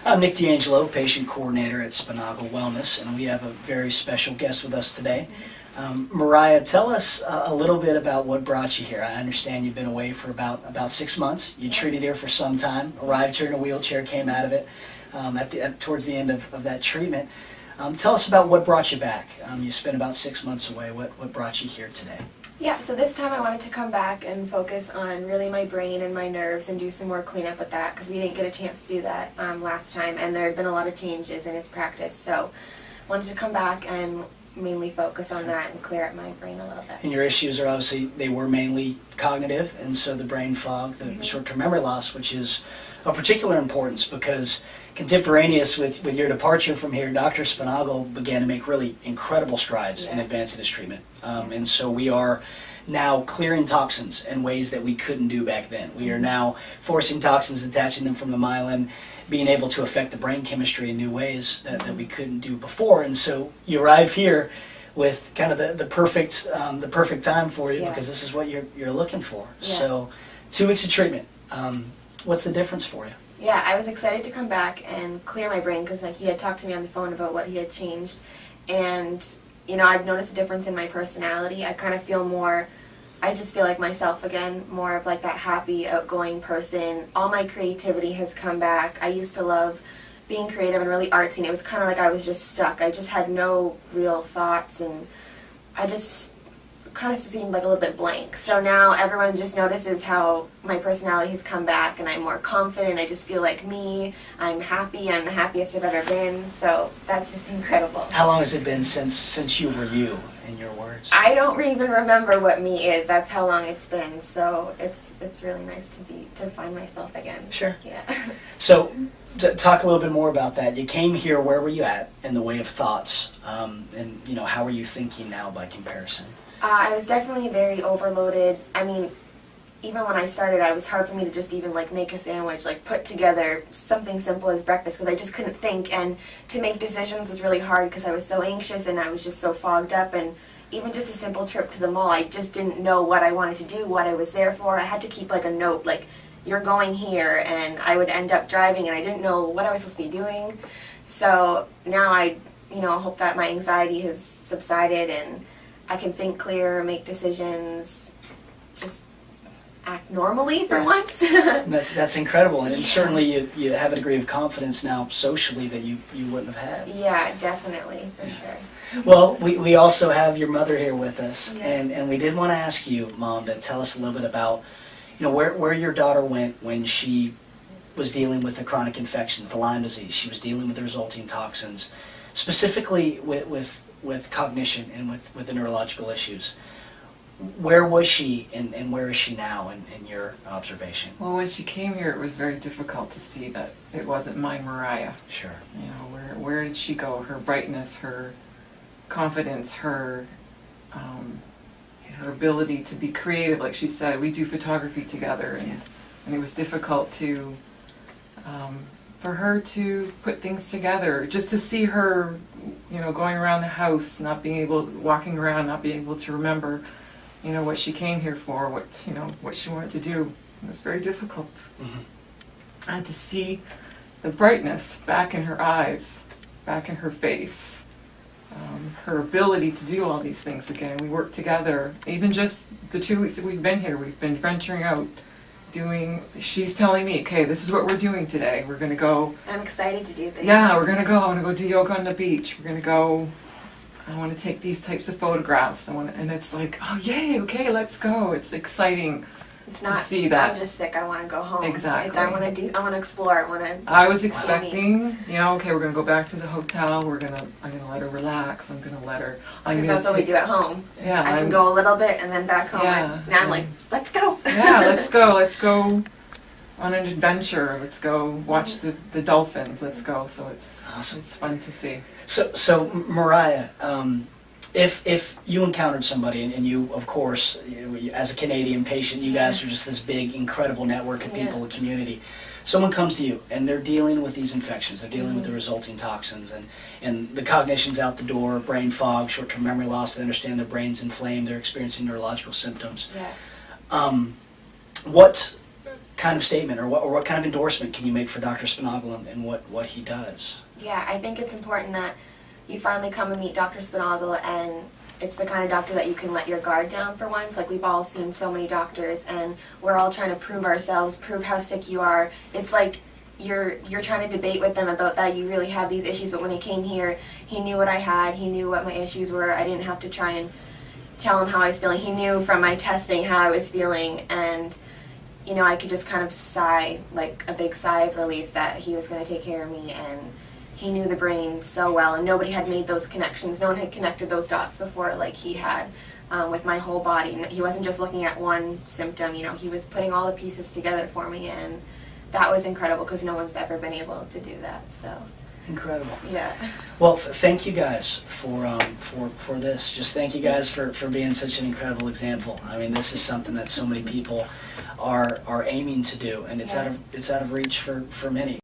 I'm Nick D'Angelo, patient coordinator at Spinagle Wellness, and we have a very special guest with us today. Mariah, tell us a little bit about what brought you here. I understand you've been away for about 6 months. You treated here for some time, arrived here in a wheelchair, came out of it towards the end of that treatment. Tell us about what brought you back. You spent about 6 months away. What brought you here today? Yeah, so this time I wanted to come back and focus on really my brain and my nerves and do some more cleanup with that because we didn't get a chance to do that last time, and there had been a lot of changes in his practice. So I wanted to come back and mainly focus on that and clear up my brain a little bit. And your issues are obviously, they were mainly cognitive, and so the brain fog, the short-term memory loss, which is of particular importance because contemporaneous with your departure from here, Dr. Spinagle began to make really incredible strides in advancing his treatment. And so we are now clearing toxins in ways that we couldn't do back then. We are now forcing toxins, detaching them from the myelin, being able to affect the brain chemistry in new ways that we couldn't do before. And so you arrive here with kind of the perfect time for you because this is what you're looking for. Yeah. So 2 weeks of treatment. What's the difference for you? Yeah, I was excited to come back and clear my brain because he had talked to me on the phone about what he had changed. And, you know, I've noticed a difference in my personality. I kind of feel more, I just feel like myself again, more of like that happy, outgoing person. All my creativity has come back. I used to love being creative and really artsy, and it was kind of like I was just stuck. I just had no real thoughts, and I just kind of seemed like a little bit blank. So now everyone just notices how my personality has come back and I'm more confident. I just feel like me. I'm happy. I'm the happiest I've ever been. So that's just incredible. How long has it been since you were you, in your words? I don't even remember what me is. That's how long it's been. So it's really nice to find myself again. Sure. Yeah. So talk a little bit more about that. You came here, where were you at in the way of thoughts? And you know, how are you thinking now by comparison? I was definitely very overloaded. I mean, even when I started, it was hard for me to just even like make a sandwich, like put together something simple as breakfast because I just couldn't think, and to make decisions was really hard because I was so anxious and I was just so fogged up. And even just a simple trip to the mall, I just didn't know what I wanted to do, what I was there for. I had to keep like a note, like you're going here, and I would end up driving and I didn't know what I was supposed to be doing. So now I, hope that my anxiety has subsided and I can think clear, make decisions, just act normally for once. That's incredible, and certainly you have a degree of confidence now socially that you wouldn't have had. Yeah, definitely, for sure. Well, we also have your mother here with us, and we did want to ask you, Mom, to tell us a little bit about, where your daughter went when she was dealing with the chronic infections, the Lyme disease. She was dealing with the resulting toxins, specifically with cognition and with the neurological issues. Where was she and where is she now in your observation? Well, when she came here, it was very difficult to see that it wasn't my Mariah. Sure. Where did she go? Her brightness, her confidence, her ability to be creative. Like she said, we do photography together, and it was difficult to for her to put things together. Just to see her, going around the house, walking around, not being able to remember, what she came here for, what she wanted to do. It was very difficult. Mm-hmm. And to see the brightness back in her eyes, back in her face, her ability to do all these things again. We worked together. Even just the 2 weeks that we've been here, we've been venturing out, she's telling me, okay, this is what we're doing today. We're going to go. I'm excited to do things. Yeah, we're going to go. I want to go do yoga on the beach. We're going to go. I want to take these types of photographs. And it's like, oh, yay, okay, let's go. It's exciting to see that. I'm just sick. I want to go home. Exactly. I want to explore. I was expecting, okay, we're going to go back to the hotel. I'm going to let her relax. I'm going to let her. Because that's what we do at home. Yeah. I can go a little bit and then back home. Yeah. Now I'm like, let's go. Yeah, let's go. Let's go on an adventure. Let's go watch the dolphins. Let's go. So it's awesome. It's fun to see. So Mariah, if you encountered somebody, and you, of course, as a Canadian patient, you guys are just this big, incredible network of people, a community. Someone comes to you, and they're dealing with these infections. They're dealing with the resulting toxins, and the cognition's out the door, brain fog, short-term memory loss. They understand their brain's inflamed. They're experiencing neurological symptoms. Yeah. What kind of statement or what kind of endorsement can you make for Dr. Spinagle and what he does? Yeah, I think it's important that you finally come and meet Dr. Spinagle, and it's the kind of doctor that you can let your guard down for once. Like, we've all seen so many doctors, and we're all trying to prove ourselves, prove how sick you are. It's like you're trying to debate with them about that you really have these issues, but when he came here, he knew what I had, he knew what my issues were. I didn't have to try and tell him how I was feeling. He knew from my testing how I was feeling, and you know, I could just kind of sigh, like a big sigh of relief that he was going to take care of me, and he knew the brain so well, and nobody had made those connections. No one had connected those dots before like he had with my whole body. He wasn't just looking at one symptom, you know, he was putting all the pieces together for me, and that was incredible because no one's ever been able to do that, so. Incredible. Yeah. Well, thank you guys for this. Just thank you guys for being such an incredible example. I mean, this is something that so many people are aiming to do, and it's Yeah. out of reach for many.